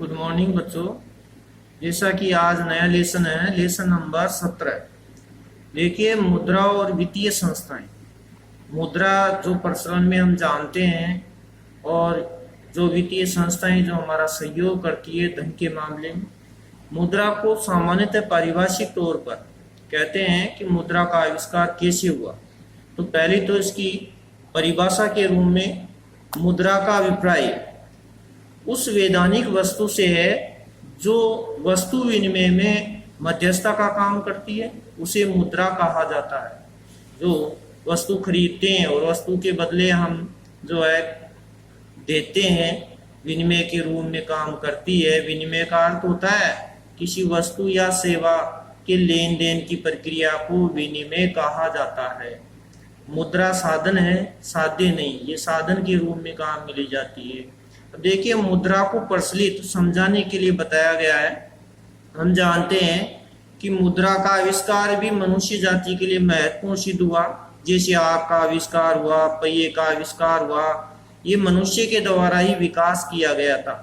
Good morning बच्चों। जैसा कि आज नया लेसन है, लेसन नंबर 17। देखिए, मुद्रा और वित्तीय संस्थाएं। मुद्रा जो प्रचलन में हम जानते हैं, और जो वित्तीय संस्थाएं जो हमारा सहयोग करती है धन के मामले में। मुद्रा को सामान्यतः पारिभाषिक तौर पर कहते हैं कि मुद्रा का आविष्कार कैसे हुआ। तो पहले तो इसकी परिभाषा के रूप में मुद्रा का अभिप्राय उस वैधानिक वस्तु से है जो वस्तु विनिमय में मध्यस्थता का काम करती है, उसे मुद्रा कहा जाता है। जो वस्तु खरीदते हैं और वस्तु के बदले हम जो है देते हैं, विनिमय के रूप में काम करती है। विनिमय का अर्थ होता है किसी वस्तु या सेवा के लेन देन की प्रक्रिया को विनिमय कहा जाता है। मुद्रा साधन है, साध्य नहीं। ये साधन के रूप में काम मिली जाती है। अब देखिए, मुद्रा को प्रचलित समझाने के लिए बताया गया है। हम जानते हैं कि मुद्रा का आविष्कार भी मनुष्य जाति के लिए महत्वपूर्ण सिद्ध हुआ। जैसे आग का आविष्कार हुआ, पहिए का आविष्कार हुआ, ये मनुष्य के द्वारा ही विकास किया गया था।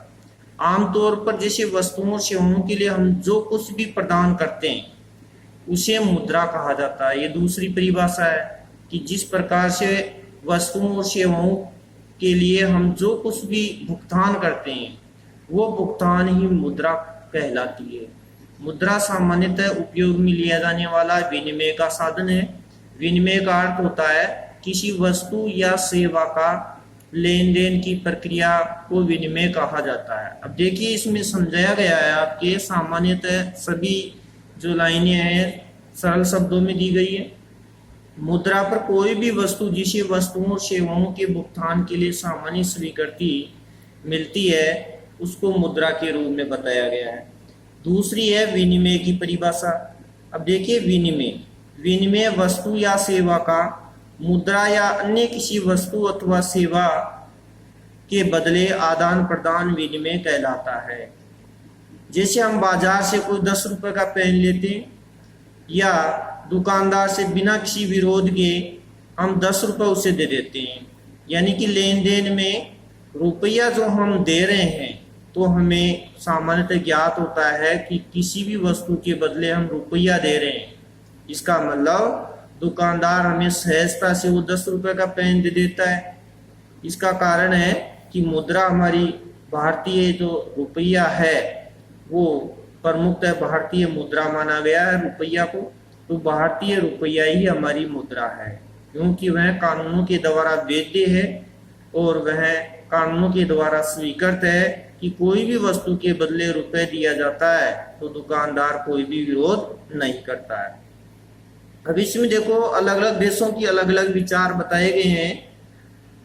आमतौर पर जैसे वस्तुओं और सेवाओं के लिए हम जो कुछ भी प्रदान करते हैं उसे मुद्रा कहा जाता है। ये दूसरी परिभाषा है कि जिस प्रकार से वस्तुओं और सेवाओं के लिए हम जो कुछ भी भुगतान करते हैं वो भुगतान ही मुद्रा कहलाती है। मुद्रा सामान्यतः उपयोग में लिया जाने वाला विनिमय का साधन है। विनिमय का अर्थ होता है किसी वस्तु या सेवा का लेन देन की प्रक्रिया को विनिमय कहा जाता है। अब देखिए, इसमें समझाया गया है आपके सामान्यतः सभी जो लाइनें हैं सरल शब्दों में दी गई है। मुद्रा पर कोई भी वस्तु जिसे वस्तुओं और सेवाओं के भुगतान के लिए सामान्य स्वीकृति मिलती है उसको मुद्रा के रूप में बताया गया है। दूसरी है विनिमय की परिभाषा। अब देखिए, विनिमय वस्तु या सेवा का मुद्रा या अन्य किसी वस्तु अथवा सेवा के बदले आदान प्रदान विनिमय कहलाता है। जैसे हम बाजार से कोई 10 रुपए का पेन लेते हैं या दुकानदार से बिना किसी विरोध के हम 10 रुपए उसे दे देते हैं। यानी कि लेन देन में रुपया जो हम दे रहे हैं तो हमें सामान्यतः ज्ञात होता है कि किसी भी वस्तु के बदले हम रुपया दे रहे हैं। इसका मतलब दुकानदार हमें सहजता से वो 10 रुपए का पेन दे देता है। इसका कारण है कि मुद्रा हमारी भारतीय जो रुपया है वो प्रमुखतः भारतीय मुद्रा माना गया है रुपया को। तो भारतीय रुपया ही हमारी मुद्रा है, क्योंकि वह कानूनों के द्वारा वैध है और वह कानूनों के द्वारा स्वीकृत है कि कोई भी वस्तु के बदले रुपए दिया जाता है तो दुकानदार कोई भी विरोध नहीं करता है। अब इसमें देखो, अलग अलग देशों की अलग अलग विचार बताए गए हैं।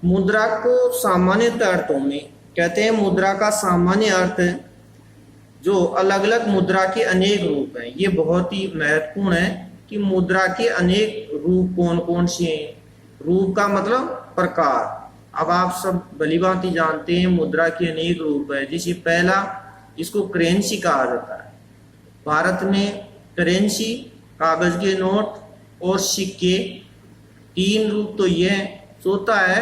मुद्रा को सामान्य अर्थों में कहते हैं। मुद्रा का सामान्य अर्थ जो अलग अलग मुद्रा के अनेक रूप हैं। ये बहुत ही महत्वपूर्ण है कि मुद्रा के अनेक रूप कौन कौन से हैं। रूप का मतलब प्रकार। अब आप सब भली भांति जानते हैं मुद्रा के अनेक रूप है। जैसे पहला, इसको करेंसी कहा जाता है। भारत में करेंसी, कागज के नोट और सिक्के, 3 रूप तो ये है। चौथा है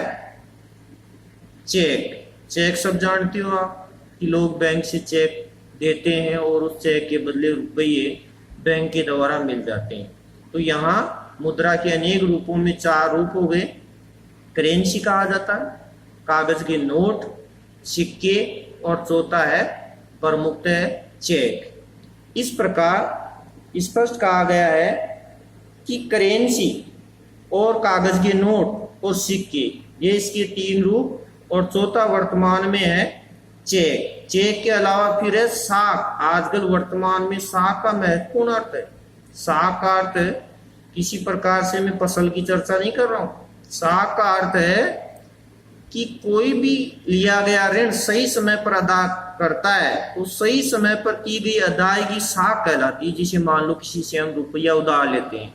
चेक। चेक सब जानते हो आप कि लोग बैंक से चेक देते हैं और उस चेक के बदले रुपये बैंक के द्वारा मिल जाते हैं। तो यहाँ मुद्रा के अनेक रूपों में 4 रूप हो गए। करेंसी कहा जाता है, कागज के नोट, सिक्के और चौथा है प्रमुखतः चेक। इस प्रकार स्पष्ट कहा गया है कि करेंसी और कागज के नोट और सिक्के ये इसके 3 रूप, और चौथा वर्तमान में है चेक। चेक के अलावा फिर है साख। आजकल वर्तमान में साख का महत्वपूर्ण अर्थ है। साख का अर्थ किसी प्रकार से मैं फसल की चर्चा नहीं कर रहा हूँ। साख का अर्थ है कि कोई भी लिया गया ऋण सही समय पर अदा करता है तो सही समय पर की गई अदायगी साख कहलाती है। जिसे मान लो किसी से हम रुपया उधार लेते हैं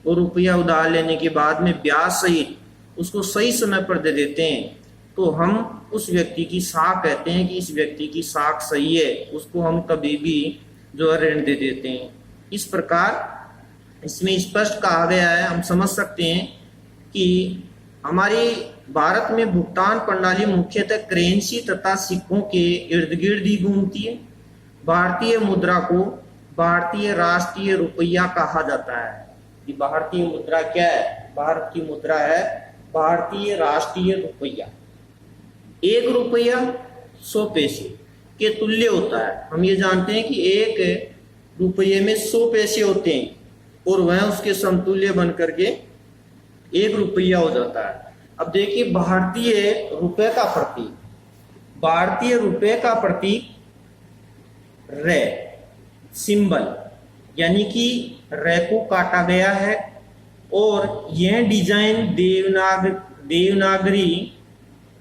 और रुपया उधार लेने के बाद में ब्याज सहित उसको सही समय पर दे देते हैं तो हम उस व्यक्ति की साख कहते हैं कि इस व्यक्ति की साख सही है, उसको हम कभी भी जो है ऋण दे देते हैं। इस प्रकार इसमें स्पष्ट कहा गया है, हम समझ सकते हैं कि हमारी भारत में भुगतान प्रणाली मुख्यतः करेंसी तथा सिक्कों के इर्द गिर्द ही घूमती है। भारतीय मुद्रा को भारतीय राष्ट्रीय रुपया कहा जाता है। कि भारतीय मुद्रा क्या है? भारत की मुद्रा है भारतीय राष्ट्रीय रुपया। 1 रुपया 100 पैसे के तुल्य होता है। हम ये जानते हैं कि 1 रुपये में 100 पैसे होते हैं और वह उसके समतुल्य बन करके 1 रुपया हो जाता है। अब देखिए भारतीय रुपए का प्रतीक, भारतीय रुपए का प्रतीक रे सिंबल, यानी कि रे को काटा गया है और यह डिजाइन देवनागरी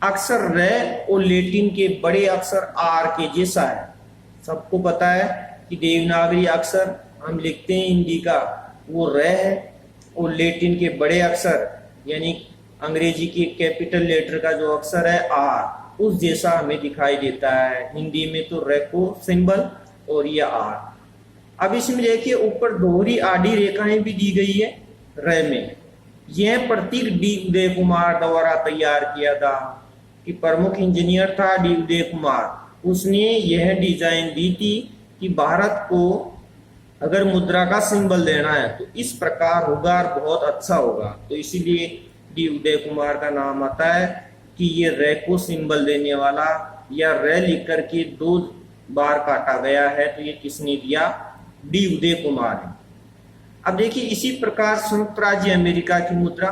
अक्षर रे और लैटिन के बड़े अक्षर आर के जैसा है। सबको पता है कि देवनागरी अक्षर हम लिखते हैं हिंदी का वो रे है और लैटिन के बड़े अक्षर यानी अंग्रेजी के कैपिटल लेटर का जो अक्षर है आर, उस जैसा हमें दिखाई देता है। हिंदी में तो रे को सिंबल और ये आर। अब इसमें देखिए ऊपर दोहरी आड़ी रेखाएं भी दी गई है रे में। यह प्रतीक डी उदय कुमार द्वारा तैयार किया था कि प्रमुख इंजीनियर था डी उदय कुमार। उसने यह डिजाइन दी थी कि भारत को अगर मुद्रा का सिंबल देना है तो इस प्रकार होगा और बहुत अच्छा होगा। तो इसीलिए डी उदय कुमार का नाम आता है कि ये रे को सिंबल देने वाला या रे लिख करके 2 बार काटा गया है तो ये किसने दिया? डी उदय कुमार है। अब देखिए इसी प्रकार संयुक्त राज्य अमेरिका की मुद्रा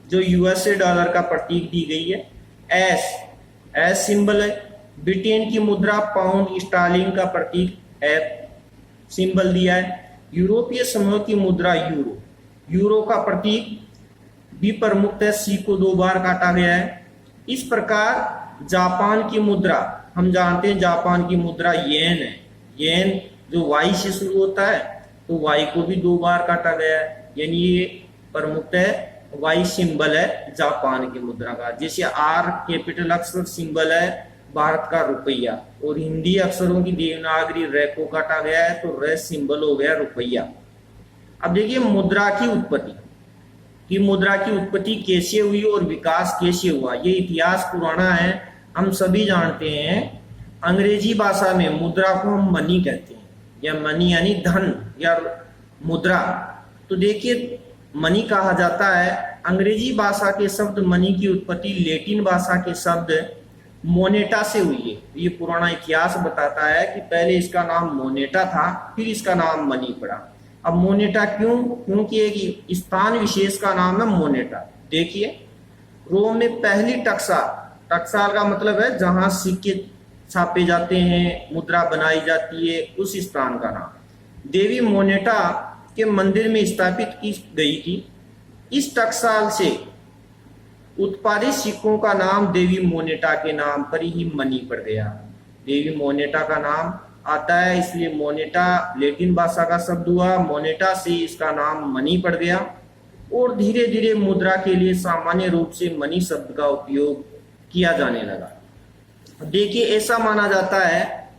जो यूएसए डॉलर का प्रतीक दी गई है एस सिंबल है। ब्रिटेन की मुद्रा पाउंड स्टार्लिंग का प्रतीक एफ सिंबल दिया है। यूरोपीय समूह की मुद्रा यूरो का प्रतीक भी प्रमुख है, सी को 2 बार काटा गया है। इस प्रकार जापान की मुद्रा, हम जानते हैं जापान की मुद्रा येन है। येन जो वाई से शुरू होता है तो वाई को भी 2 बार काटा गया है, यानी ये प्रमुख है वाई सिंबल है जापान की मुद्रा का। जैसे आर कैपिटल अक्षर सिंबल है भारत का रुपया और हिंदी अक्षरों की देवनागरी रे को काटा गया है तो रे सिंबल हो गया रुपया। अब देखिए मुद्रा की उत्पत्ति कैसे हुई और विकास कैसे हुआ, ये इतिहास पुराना है, हम सभी जानते हैं। अंग्रेजी भाषा में मुद्रा को हम मनी कहते हैं, या मनी यानी धन या मुद्रा। तो देखिए मनी कहा जाता है। अंग्रेजी भाषा के शब्द मनी की उत्पत्ति लैटिन भाषा के शब्द मोनेटा से हुई है। ये पुराना इतिहास बताता है कि पहले इसका नाम मोनेटा था, फिर इसका नाम मनी पड़ा। अब मोनेटा क्योंकि एक स्थान विशेष का नाम है मोनेटा। देखिए रोम में पहली टक्साल का मतलब है जहां सिक्के छापे जाते हैं, मुद्रा बनाई जाती है, उस स्थान का नाम देवी मोनेटा के मंदिर में स्थापित की गई थी। इस टकसाल से उत्पादित सिक्कों का नाम देवी मोनेटा के नाम पर ही मनी पड़ गया। देवी मोनेटा का नाम आता है इसलिए मोनेटा लैटिन भाषा का शब्द हुआ, मोनेटा से इसका नाम मनी पड़ गया और धीरे धीरे मुद्रा के लिए सामान्य रूप से मनी शब्द का उपयोग किया जाने लगा। देखिए ऐसा माना जाता है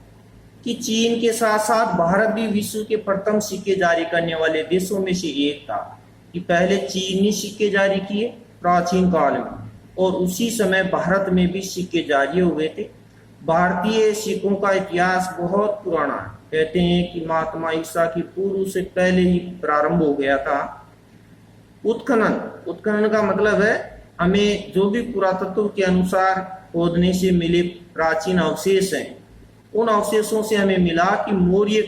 कि चीन के साथ साथ भारत भी विश्व के प्रथम सिक्के जारी करने वाले देशों में से एक था। कि पहले चीन ने सिक्के जारी किए प्राचीन काल में और उसी समय भारत में भी सिक्के जारी हुए थे। भारतीय सिक्कों का इतिहास बहुत पुराना है। कहते हैं कि महात्मा ईसा की पूर्व से पहले ही प्रारंभ हो गया था। उत्खनन का मतलब है हमें जो भी पुरातत्व के अनुसार खोदने से मिले प्राचीन अवशेष हैं, उन अवशेषों से हमें मिला कि मौर्य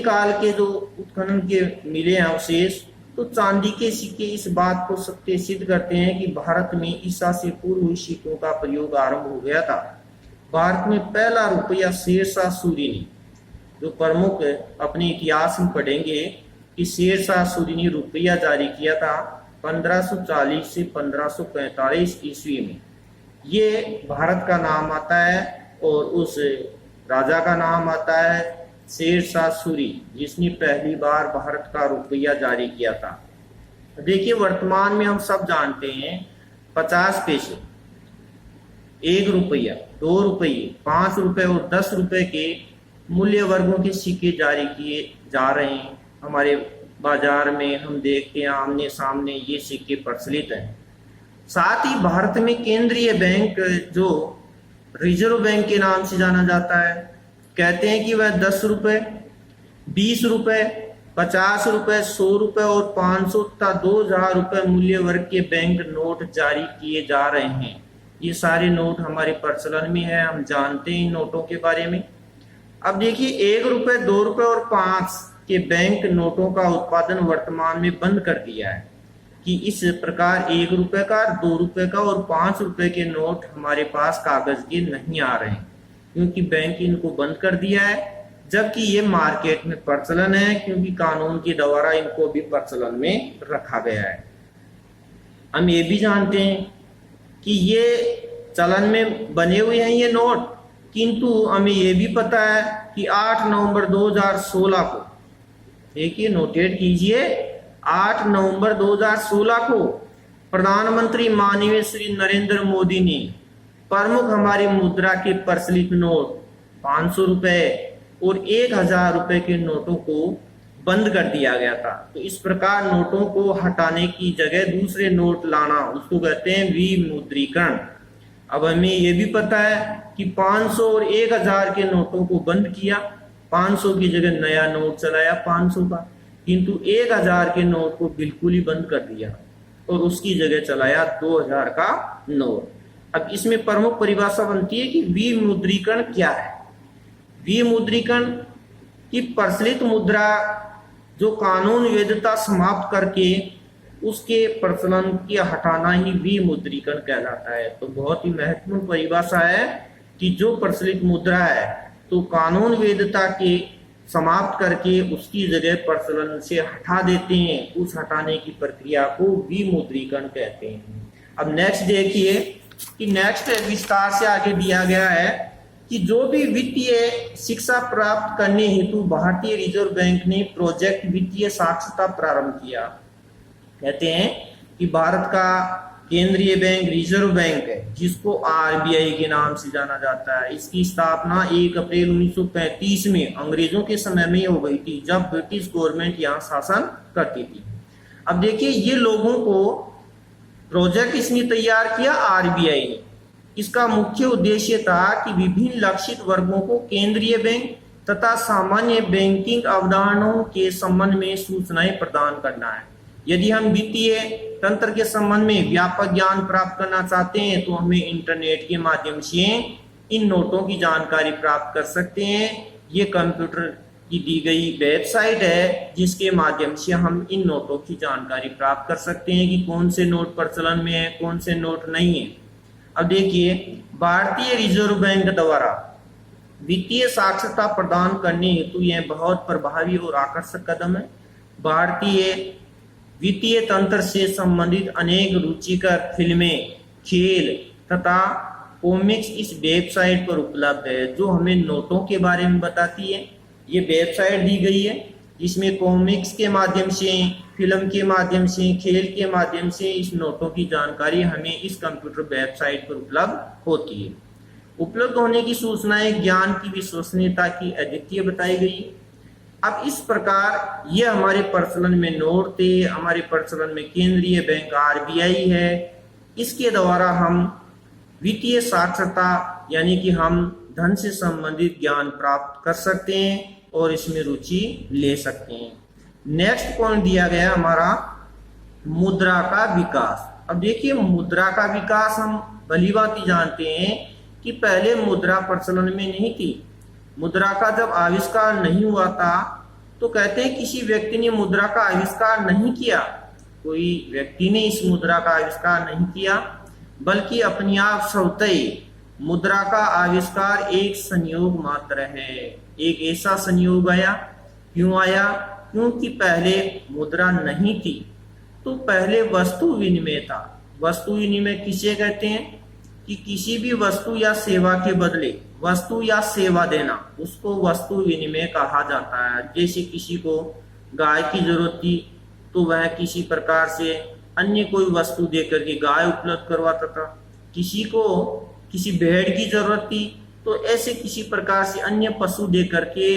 काल के जो उत्खनन के मिले अवशेष, तो चांदी के सिक्के इस बात को सत्य सिद्ध करते हैं कि भारत में ईसा से पूर्व सिक्कों का प्रयोग आरंभ हो गया था। भारत में पहला रुपया शेरशाह सूरी ने, जो प्रमुख अपने इतिहास में पढ़ेंगे कि शेरशाह सूरी ने रुपया जारी किया था 1540 से 1545 ईस्वी में। ये भारत का नाम आता है और उस राजा का नाम आता है शेरशाह सूरी, जिसने पहली बार भारत का रुपया जारी किया था। देखिए वर्तमान में हम सब जानते हैं 50 पैसे, 1 रुपया, 2 रुपये, 5 रुपये और 10 रुपये के मूल्य वर्गों के सिक्के जारी किए जा रहे हैं। हमारे बाजार में हम देखते हैं आमने सामने ये सिक्के प्रचलित हैं। साथ ही भारत में केंद्रीय बैंक जो रिजर्व बैंक के नाम से जाना जाता है, कहते हैं कि वह 10 रुपए, 20 रुपए, 50 रुपए, 100 रुपए और 500 तथा 2000 रुपए मूल्य वर्ग के बैंक नोट जारी किए जा रहे हैं। ये सारे नोट हमारे प्रचलन में है, हम जानते हैं इन नोटों के बारे में। अब देखिए 1 रुपए, 2 रुपए और 5 के बैंक नोटों का उत्पादन वर्तमान में बंद कर दिया है कि इस प्रकार 1 रुपए का, 2 रुपए का और 5 रुपए के नोट हमारे पास कागज के नहीं आ रहे हैं, क्योंकि बैंक इनको बंद कर दिया है। जबकि ये मार्केट में प्रचलन है, क्योंकि कानून के द्वारा इनको भी प्रचलन में रखा गया है। हम ये भी जानते हैं कि ये चलन में बने हुए हैं ये नोट, किंतु हमें ये भी पता है कि 8 नवंबर 2016 को, देखिए नोटेट कीजिए, 8 नवंबर 2016 को प्रधानमंत्री माननीय श्री नरेंद्र मोदी ने प्रमुख हमारी मुद्रा के प्रचलित नोट 500 रुपए और 1000 रुपए के नोटों को बंद कर दिया गया था। तो इस प्रकार नोटों को हटाने की जगह दूसरे नोट लाना, उसको कहते हैं विमुद्रीकरण। अब हमें ये भी पता है कि 500 और 1000 के नोटों को बंद किया, 500 की जगह नया नोट चलाया 500 का, किंतु 1000 के नोट को बिल्कुल ही बंद कर दिया और उसकी जगह चलाया 2000 का नोट। अब इसमें प्रमुख परिभाषा बनती है कि विमुद्रीकरण क्या है। विमुद्रीकरण की प्रचलित मुद्रा जो कानून वैधता समाप्त करके उसके प्रचलन की हटाना ही विमुद्रीकरण कहलाता है। तो बहुत ही महत्वपूर्ण परिभाषा है कि जो प्रचलित मुद्रा है तो कानून वैधता के समाप्त करके उसकी जगह प्रचलन से हटा देते हैं, उस हटाने की प्रक्रिया को विमुद्रीकरण कहते हैं। अब नेक्स्ट देखिए कि नेक्स्ट विस्तार से आगे दिया गया है कि जो भी वित्तीय शिक्षा प्राप्त करने हेतु भारतीय रिजर्व बैंक ने प्रोजेक्ट वित्तीय साक्षरता प्रारंभ किया। कहते हैं कि भारत का केंद्रीय बैंक रिजर्व बैंक है, जिसको आरबीआई के नाम से जाना जाता है। इसकी स्थापना 1 अप्रैल 1935 में अंग्रेजों के समय में हो गई थी, जब ब्रिटिश गवर्नमेंट यहाँ शासन करती थी। अब देखिए ये लोगों को प्रोजेक्ट इसने तैयार किया आरबीआई ने। इसका मुख्य उद्देश्य था कि विभिन्न लक्षित वर्गों को केंद्रीय बैंक तथा सामान्य बैंकिंग अवधारणाओं के संबंध में सूचनाएं प्रदान करना है। यदि हम वित्तीय तंत्र के संबंध में व्यापक ज्ञान प्राप्त करना चाहते हैं तो हमें इंटरनेट के माध्यम से इन नोटों की जानकारी प्राप्त कर सकते हैं। ये कंप्यूटर की दी गई वेबसाइट है जिसके माध्यम से हम इन नोटों की जानकारी प्राप्त कर सकते हैं कि कौन से नोट प्रचलन में है, कौन से नोट नहीं है। अब देखिए भारतीय रिजर्व बैंक द्वारा वित्तीय साक्षरता प्रदान करने हेतु यह बहुत प्रभावी और आकर्षक कदम है। भारतीय वित्तीय तंत्र से संबंधित अनेक रुचिकर फिल्में, खेल तथा कॉमिक्स इस वेबसाइट पर उपलब्ध है, जो हमें नोटों के बारे में बताती है। ये वेबसाइट दी गई है जिसमें कॉमिक्स के माध्यम से, फिल्म के माध्यम से, खेल के माध्यम से इस नोटों की जानकारी हमें इस कंप्यूटर वेबसाइट पर उपलब्ध होती है। उपलब्ध होने की सूचनाएं ज्ञान की विश्वसनीयता की अद्वितीय बताई गई। अब इस प्रकार ये हमारे प्रचलन में नोट थे, हमारे प्रचलन में केंद्रीय बैंक आरबीआई है। इसके द्वारा हम वित्तीय साक्षरता यानी कि हम धन से संबंधित ज्ञान प्राप्त कर सकते हैं और इसमें रुचि ले सकते हैं। नेक्स्ट पॉइंट दिया गया हमारा मुद्रा का विकास। अब देखिए मुद्रा का विकास हम भली भांति जानते हैं कि पहले मुद्रा प्रचलन में नहीं थी। मुद्रा का जब आविष्कार नहीं हुआ था तो कहते हैं किसी व्यक्ति ने मुद्रा का आविष्कार नहीं किया, कोई व्यक्ति ने इस मुद्रा का आविष्कार नहीं किया, बल्कि अपने आप स्वतः ही मुद्रा का आविष्कार एक संयोग मात्र है। एक ऐसा संयोग आया, क्यों आया? क्योंकि पहले मुद्रा नहीं थी, तो पहले वस्तु विनिमय था। वस्तु विनिमय किसे कहते हैं? कि किसी भी वस्तु या सेवा के बदले वस्तु या सेवा देना, उसको वस्तु विनिमय कहा जाता है। जैसे किसी को गाय की जरूरत थी तो वह किसी प्रकार से अन्य कोई वस्तु देकर के गाय उपलब्ध करवाता था। किसी को किसी भेड़ की जरूरत थी तो ऐसे किसी प्रकार से अन्य पशु देकर के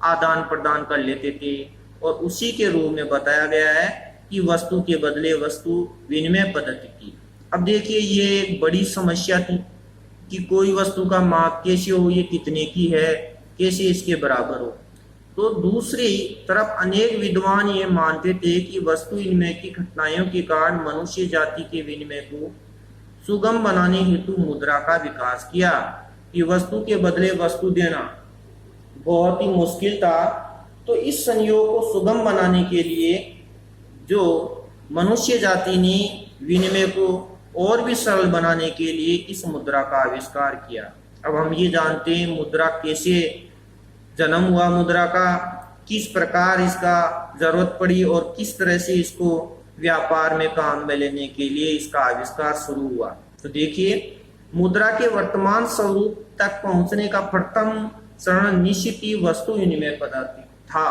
आदान प्रदान कर लेते थे। और उसी के रूप में बताया गया है कि वस्तु के बदले वस्तु विनिमय पद्धति की। अब देखिए ये एक बड़ी समस्या थी कि कोई वस्तु का माप कैसे हो, ये कितने की है, कैसे इसके बराबर हो। तो दूसरी तरफ अनेक विद्वान ये मानते थे कि वस्तु विनिमय की घटनाओं के कारण मनुष्य जाति के विनिमय को सुगम बनाने हेतु मुद्रा का विकास किया। कि वस्तु के बदले वस्तु देना बहुत ही मुश्किल था, तो इस संयोग को सुगम बनाने के लिए जो मनुष्य जाति ने विनिमय को और भी सरल बनाने के लिए इस मुद्रा का आविष्कार किया। अब हम ये जानते हैं मुद्रा कैसे जन्म हुआ, मुद्रा का किस प्रकार इसका जरूरत पड़ी और किस तरह से इसको व्यापार में काम में लेने के लिए इसका आविष्कार शुरू हुआ। तो देखिए मुद्रा के वर्तमान स्वरूप तक पहुंचने का प्रथम चरण निश्चित ही वस्तु विनिमय पद्धति था।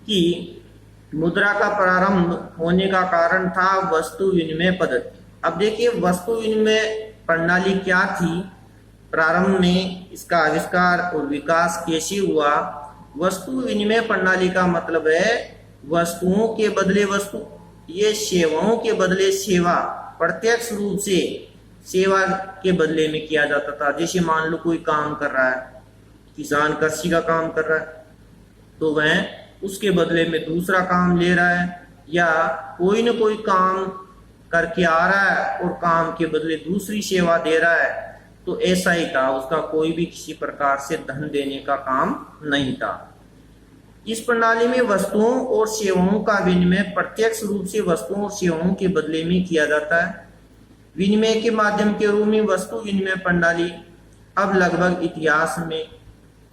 कि मुद्रा का प्रारंभ होने का कारण था वस्तु विनिमय पद्धति। अब देखिए वस्तु विनिमय प्रणाली क्या थी, प्रारंभ में इसका आविष्कार और विकास कैसे हुआ। वस्तु विनिमय प्रणाली का मतलब है वस्तुओं के बदले वस्तु, ये सेवाओं के बदले सेवा प्रत्यक्ष रूप से सेवा के बदले में किया जाता था। जैसे मान लो कोई काम कर रहा है, किसान कृषि का काम कर रहा है, तो वह उसके बदले में दूसरा काम ले रहा है, या कोई न कोई काम करके आ रहा है और काम के बदले दूसरी सेवा दे रहा है, तो ऐसा ही था। उसका कोई भी किसी प्रकार से धन देने का काम नहीं था। इस प्रणाली में वस्तुओं और सेवाओं का विनिमय प्रत्यक्ष रूप से वस्तुओं और सेवाओं के बदले में किया जाता है। विनिमय के माध्यम के रूप में वस्तु विनिमय प्रणाली अब लगभग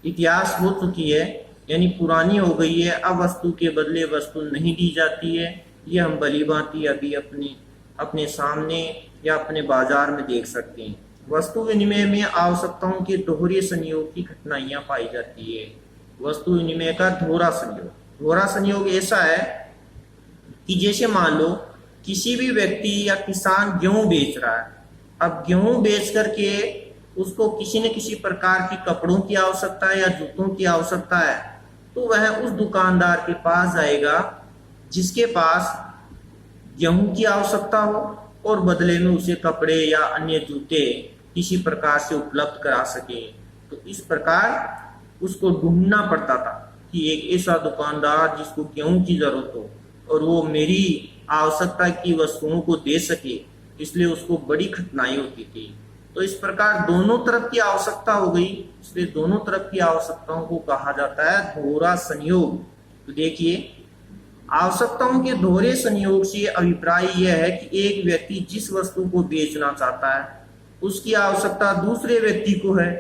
इतिहास हो चुकी है, यानी पुरानी हो गई है। अब वस्तु के बदले वस्तु नहीं दी जाती है। ये हम भली भांति अभी अपने सामने या अपने बाजार में देख सकते हैं। वस्तु विनिमय में आवश्यकताओं के दोहरे संयोग की घटनाएं पाई जाती है। वस्तु विनिमय का दोहरा संयोग ऐसा है कि जैसे मान लो किसी भी व्यक्ति या किसान गेहूं बेच रहा है। अब गेहूं बेच करके उसको किसी न किसी प्रकार की कपड़ों की आवश्यकता है या जूतों की आवश्यकता है, तो वह उस दुकानदार के पास जाएगा जिसके पास गेहूं की आवश्यकता हो और बदले में उसे कपड़े या अन्य जूते किसी प्रकार से उपलब्ध करा सके। तो इस प्रकार उसको ढूंढना पड़ता था कि एक ऐसा दुकानदार जिसको गेहूं की जरूरत हो और वो मेरी आवश्यकता की वस्तुओं को दे सके, इसलिए उसको बड़ी कठिनाई होती थी। तो इस प्रकार दोनों तरफ की आवश्यकता हो गई, इसलिए दोनों तरफ की आवश्यकताओं को कहा जाता है दोहरा संयोग। तो देखिए आवश्यकताओं के दोहरे संयोग से अभिप्राय यह है कि एक व्यक्ति जिस वस्तु को बेचना चाहता है उसकी आवश्यकता दूसरे व्यक्ति को है,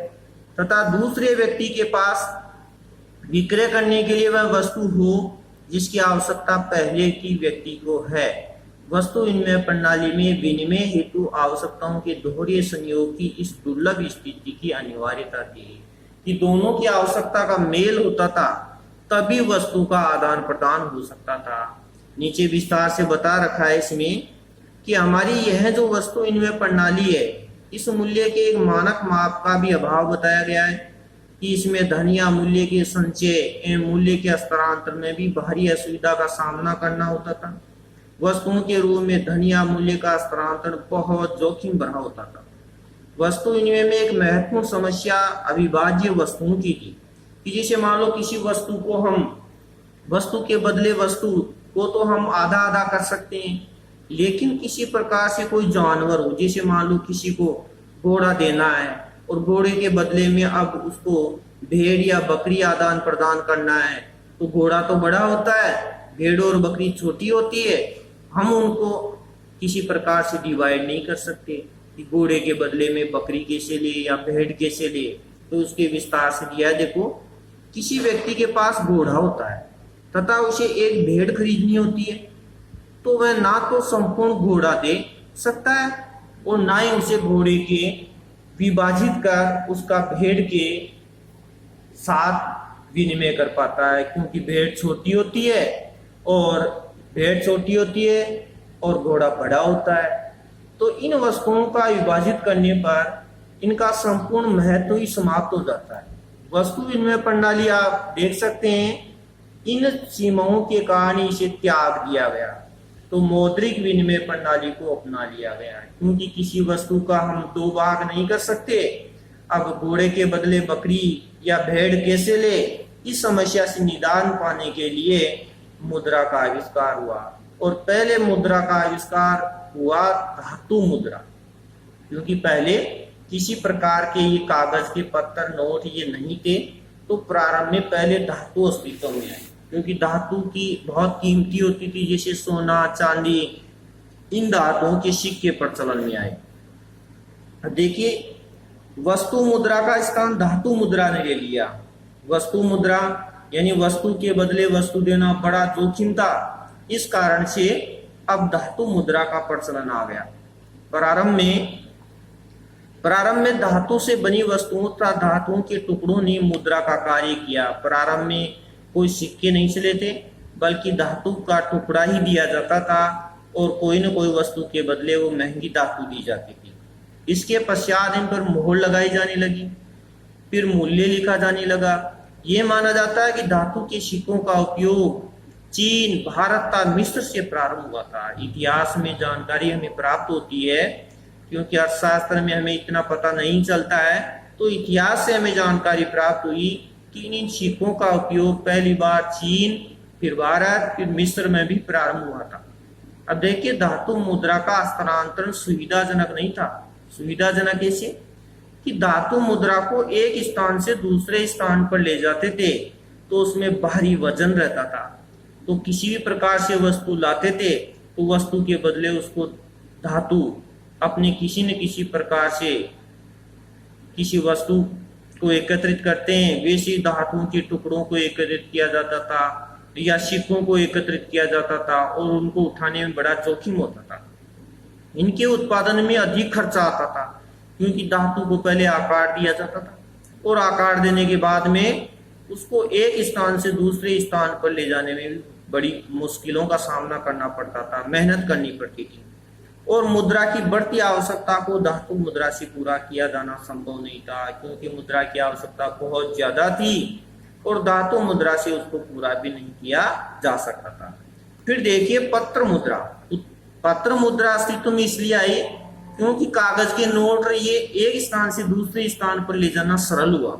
तथा दूसरे व्यक्ति के पास विक्रय करने के लिए वह वस्तु हो जिसकी आवश्यकता पहले की व्यक्ति को है। वस्तु विनिमय प्रणाली में विनिमय हेतु आवश्यकताओं के दोहरे संयोग की इस दुर्लभ स्थिति की अनिवार्यता थी कि दोनों की आवश्यकता का मेल होता था, तभी वस्तु का आदान प्रदान हो सकता था। नीचे विस्तार से बता रखा है इसमें कि हमारी यह जो वस्तु विनिमय प्रणाली है, इस मूल्य के एक मानक माप का भी अभाव बताया गया है कि इसमें धन या मूल्य के संचय एवं मूल्य के हस्तांतरण में भी भारी असुविधा का सामना करना होता था। वस्तुओं के रूप में धन या मूल्य का हस्तांतरण बहुत जोखिम भरा होता था। वस्तु विनिमय में एक महत्वपूर्ण समस्या अविभाज्य वस्तुओं की थी कि जैसे मान लो किसी वस्तु को हम वस्तु के बदले वस्तु को तो हम आधा आधा कर सकते हैं, लेकिन किसी प्रकार से कोई जानवर हो, जैसे मान लो किसी को घोड़ा देना है और घोड़े के बदले में अब उसको भेड़ या बकरी आदान प्रदान करना है, तो घोड़ा तो बड़ा होता है, भेड़ और बकरी छोटी होती है। हम उनको किसी प्रकार से डिवाइड नहीं कर सकते कि घोड़े के बदले में बकरी कैसे ले या भेड़ कैसे ले। तो उसके विस्तार से दिया है, देखो किसी व्यक्ति के पास घोड़ा होता है तथा उसे एक भेड़ खरीदनी होती है, तो वह ना तो संपूर्ण घोड़ा दे सकता है और ना ही उसे घोड़े के विभाजित कर उसका भेड़ के साथ विनिमय कर पाता है, क्योंकि भेड़ छोटी होती है और घोड़ा बड़ा होता है। तो इन वस्तुओं का विभाजित करने पर इनका संपूर्ण महत्व ही समाप्त हो जाता है। वस्तु विनिमय प्रणाली आप देख सकते हैं, इन सीमाओं के कारण इसे त्याग दिया गया। तो मौद्रिक विनिमय प्रणाली को अपना लिया गया है, क्योंकि किसी वस्तु का हम दो भाग नहीं कर सकते। अब घोड़े के बदले बकरी या भेड़ कैसे ले, इस समस्या से निदान पाने के लिए मुद्रा का आविष्कार हुआ। और पहले मुद्रा का आविष्कार हुआ धातु मुद्रा, क्योंकि पहले किसी प्रकार के ये कागज के पत्थर नोट ये नहीं थे, तो प्रारंभ में पहले धातु अस्तित्व में आई, क्योंकि धातु की बहुत कीमती होती थी, जैसे सोना चांदी, इन धातुओं के सिक्के प्रचलन में आए। देखिए वस्तु मुद्रा का स्थान धातु मुद्रा ने ले लिया। वस्तु मुद्रा यानी वस्तु के बदले वस्तु देना बड़ा जोखिम था, इस कारण से अब धातु मुद्रा का प्रचलन आ गया। प्रारंभ में धातु से बनी वस्तुओं तथा धातुओं के टुकड़ों ने मुद्रा का कार्य किया। प्रारंभ में कोई सिक्के नहीं चले थे, बल्कि धातु का टुकड़ा ही दिया जाता था और कोई न कोई वस्तु के बदले वो महंगी धातु दी जाती थी। इसके पश्चात इन पर मोहर लगाई जाने लगी, फिर मूल्य लिखा जाने लगा। ये माना जाता है कि धातु के सिक्कों का उपयोग चीन, भारत तथा मिस्र से प्रारंभ हुआ था। इतिहास में जानकारी हमें प्राप्त होती है, क्योंकि अर्थशास्त्र में हमें इतना पता नहीं चलता है, तो इतिहास से हमें जानकारी प्राप्त हुई कि इन सिक्कों का उपयोग पहली बार चीन, फिर भारत, फिर मिस्र में भी प्रारंभ हुआ था। अब देखिए धातु मुद्रा का हस्तांतरण सुविधाजनक नहीं था। सुविधाजनक ऐसे कि धातु मुद्रा को एक स्थान से दूसरे स्थान पर ले जाते थे, तो उसमें भारी वजन रहता था। तो किसी भी प्रकार से वस्तु लाते थे तो वस्तु के बदले उसको धातु अपने किसी न किसी प्रकार से किसी वस्तु को एकत्रित करते हैं, वैसे धातुओं के टुकड़ों को एकत्रित किया जाता था या सिक्कों को एकत्रित किया जाता था, और उनको उठाने में बड़ा जोखिम होता था। इनके उत्पादन में अधिक खर्चा आता था, क्योंकि धातु को पहले आकार दिया जाता था और आकार देने के बाद में उसको एक स्थान से दूसरे स्थान पर ले जाने में बड़ी मुश्किलों का सामना करना पड़ता था, मेहनत करनी पड़ती थी। और मुद्रा की बढ़ती आवश्यकता को धातु मुद्रा से पूरा किया जाना संभव नहीं था, क्योंकि मुद्रा की आवश्यकता बहुत ज्यादा थी और धातु मुद्रा से उसको पूरा भी नहीं किया जा सकता था। फिर देखिए पत्र मुद्रा। पत्र मुद्रा अस्तित्व में इसलिए आई क्योंकि कागज के नोट ये एक स्थान से दूसरे स्थान पर ले जाना सरल हुआ।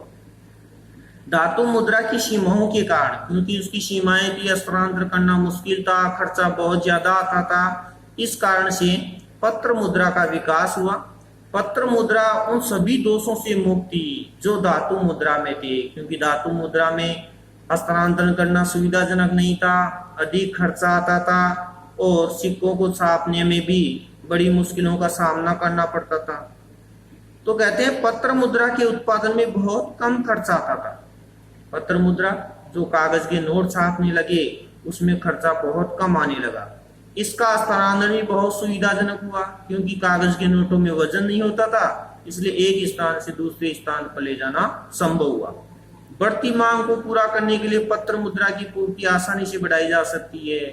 धातु मुद्रा की सीमाओं के कारण, क्योंकि उसकी सीमाएं थी, हस्तांतरण करना मुश्किल था, खर्चा बहुत ज्यादा आता था, इस कारण से पत्र मुद्रा का विकास हुआ। पत्र मुद्रा उन सभी दोषों से मुक्त थी जो धातु मुद्रा में थे, क्योंकि धातु मुद्रा में हस्तांतरण करना सुविधाजनक नहीं था, अधिक खर्चा आता था और सिक्कों को छापने में भी बड़ी मुश्किलों का सामना करना पड़ता था। तो कहते हैं पत्र मुद्रा के उत्पादन में बहुत कम खर्चा आता था। पत्र मुद्रा जो कागज के नोट छापने लगे उसमें खर्चा बहुत कम आने लगा। इसका हस्तांतरण भी बहुत सुविधाजनक हुआ, क्योंकि कागज के नोटों में वजन नहीं होता था, इसलिए एक स्थान से दूसरे स्थान पर ले जाना संभव हुआ। बढ़ती मांग को पूरा करने के लिए पत्र मुद्रा की पूर्ति आसानी से बढ़ाई जा सकती है,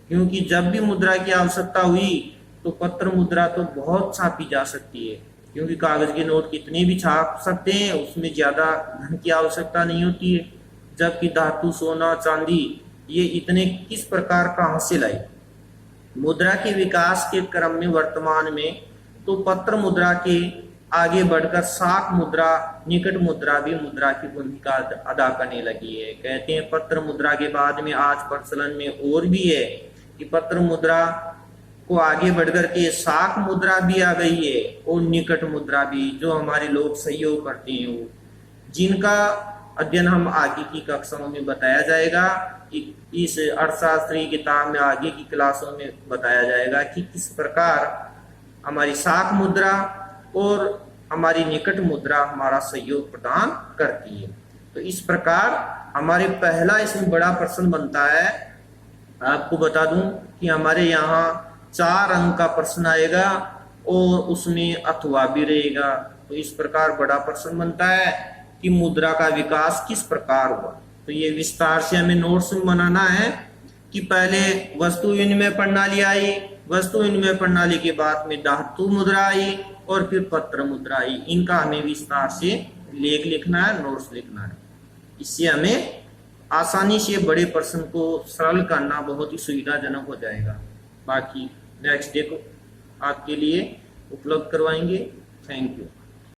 क्योंकि जब भी मुद्रा की आवश्यकता हुई तो पत्र मुद्रा तो बहुत छापी जा सकती है, क्योंकि कागज के नोट कितने भी छाप सकते हैं, उसमें ज्यादा धन की आवश्यकता नहीं होती है। जबकि धातु, सोना, चांदी ये इतने किस प्रकार कहां से लाई। मुद्रा के विकास के क्रम में वर्तमान में तो पत्र मुद्रा के आगे बढ़कर साख मुद्रा, निकट मुद्रा भी मुद्रा की भूमिका अदा करने लगी है। कहते हैं पत्र मुद्रा के बाद में आज प्रचलन में और भी है कि पत्र मुद्रा को आगे बढ़कर के साख मुद्रा भी आ गई है और निकट मुद्रा भी, जो हमारे लोग सहयोग करते हैं वो, जिनका अध्ययन हम आगे की कक्षाओं में बताया जाएगा। इस अर्थशास्त्री किताब में आगे की क्लासों में बताया जाएगा कि किस प्रकार हमारी साख मुद्रा और हमारी निकट मुद्रा हमारा सहयोग प्रदान करती है। तो इस प्रकार हमारे पहला इसमें बड़ा प्रश्न बनता है। आपको बता दूं कि हमारे यहाँ 4 अंक का प्रश्न आएगा और उसमें अथवा भी रहेगा। तो इस प्रकार बड़ा प्रश्न बनता है कि मुद्रा का विकास किस प्रकार हुआ। तो ये विस्तार से हमें नोट्स में बनाना है कि पहले वस्तु विनिमय प्रणाली आई, वस्तु विनिमय प्रणाली के बाद में धातु मुद्रा आई और फिर पत्र मुद्रा आई। इनका हमें विस्तार से लेख लिखना है, नोट्स लिखना है। इससे हमें आसानी से बड़े प्रश्न को सरल करना बहुत ही सुविधाजनक हो जाएगा। बाकी नेक्स्ट डे को आपके लिए उपलब्ध करवाएंगे। Thank you.